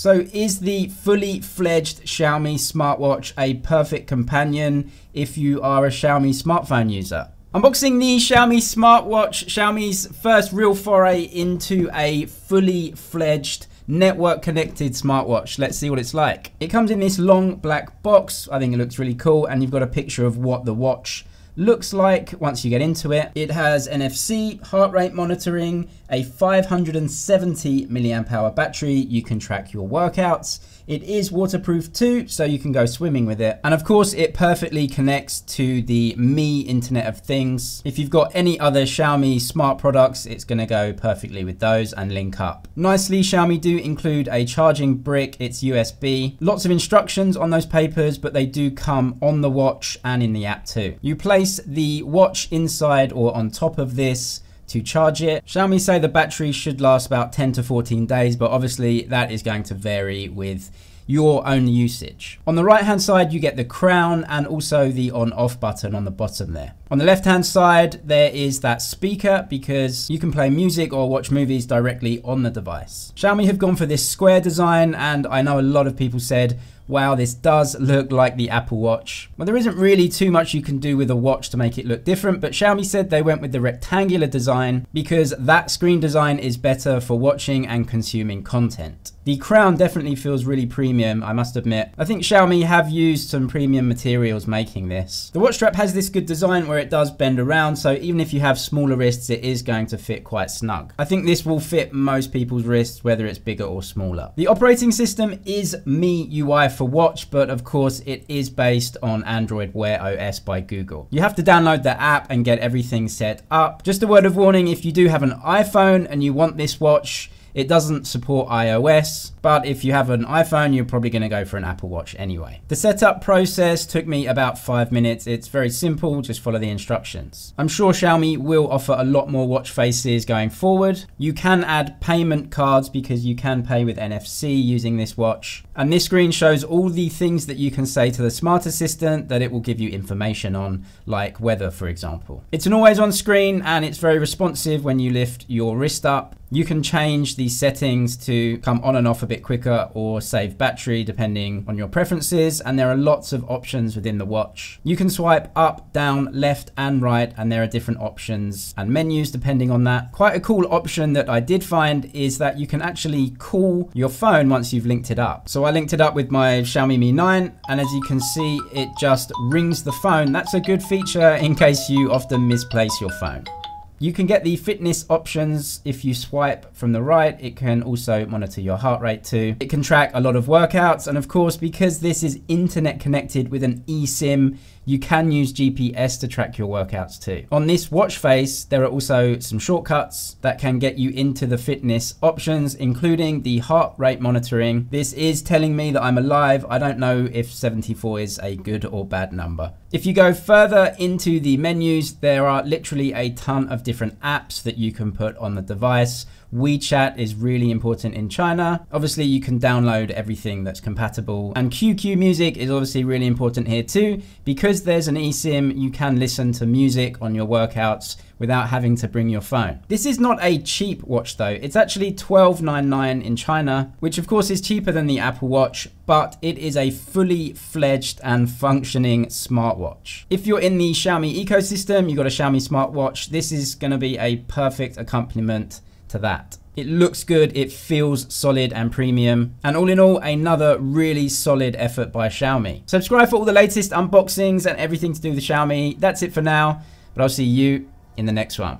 So is the fully fledged Xiaomi smartwatch a perfect companion if you are a Xiaomi smartphone user? Unboxing the Xiaomi smartwatch, Xiaomi's first real foray into a fully fledged network connected smartwatch. Let's see what it's like. It comes in this long black box. I think it looks really cool, and you've got a picture of what the watch looks like once you get into it. It has NFC, heart rate monitoring, a 570 milliamp hour battery. You can track your workouts. It is waterproof too, so you can go swimming with it. And of course, it perfectly connects to the Mi Internet of Things. If you've got any other Xiaomi smart products, it's gonna go perfectly with those and link up. Nicely, Xiaomi do include a charging brick. It's USB. Lots of instructions on those papers, but they do come on the watch and in the app too. You place the watch inside or on top of this to charge it. Xiaomi say the battery should last about 10 to 14 days, but obviously that is going to vary with your own usage. On the right hand side, you get the crown and also the on off button on the bottom there. On the left hand side, there is that speaker because you can play music or watch movies directly on the device. Xiaomi have gone for this square design, and I know a lot of people said, wow, this does look like the Apple Watch. Well, there isn't really too much you can do with a watch to make it look different, but Xiaomi said they went with the rectangular design because that screen design is better for watching and consuming content. The crown definitely feels really premium, I must admit. I think Xiaomi have used some premium materials making this. The watch strap has this good design where it does bend around, so even if you have smaller wrists, it is going to fit quite snug. I think this will fit most people's wrists, whether it's bigger or smaller. The operating system is Mi UI for watch, but of course it is based on Android Wear OS by Google. You have to download the app and get everything set up. Just a word of warning, if you do have an iPhone and you want this watch, it doesn't support iOS, but if you have an iPhone, you're probably going to go for an Apple Watch anyway. The setup process took me about 5 minutes. It's very simple, just follow the instructions. I'm sure Xiaomi will offer a lot more watch faces going forward. You can add payment cards because you can pay with NFC using this watch. And this screen shows all the things that you can say to the smart assistant that it will give you information on, like weather, for example. It's an always on screen and it's very responsive when you lift your wrist up. You can change the settings to come on and off a bit quicker or save battery depending on your preferences, and there are lots of options within the watch. You can swipe up, down, left and right, and there are different options and menus depending on that. Quite a cool option that I did find is that you can actually call your phone once you've linked it up. So I linked it up with my Xiaomi Mi 9, and as you can see, it just rings the phone. That's a good feature in case you often misplace your phone. You can get the fitness options if you swipe from the right. It can also monitor your heart rate too. It can track a lot of workouts, and of course, because this is internet connected with an eSIM, you can use GPS to track your workouts too. On this watch face, there are also some shortcuts that can get you into the fitness options, including the heart rate monitoring. This is telling me that I'm alive. I don't know if 74 is a good or bad number. If you go further into the menus, there are literally a ton of different apps that you can put on the device. WeChat is really important in China. Obviously, you can download everything that's compatible. And QQ Music is obviously really important here too. Because there's an eSIM, you can listen to music on your workouts without having to bring your phone. This is not a cheap watch though. It's actually $12.99 in China, which of course is cheaper than the Apple Watch, but it is a fully fledged and functioning smartwatch. If you're in the Xiaomi ecosystem, you've got a Xiaomi smartwatch, this is gonna be a perfect accompaniment to that. It looks good, it feels solid and premium, and all in all, another really solid effort by Xiaomi. Subscribe for all the latest unboxings and everything to do with Xiaomi. That's it for now, but I'll see you in the next one.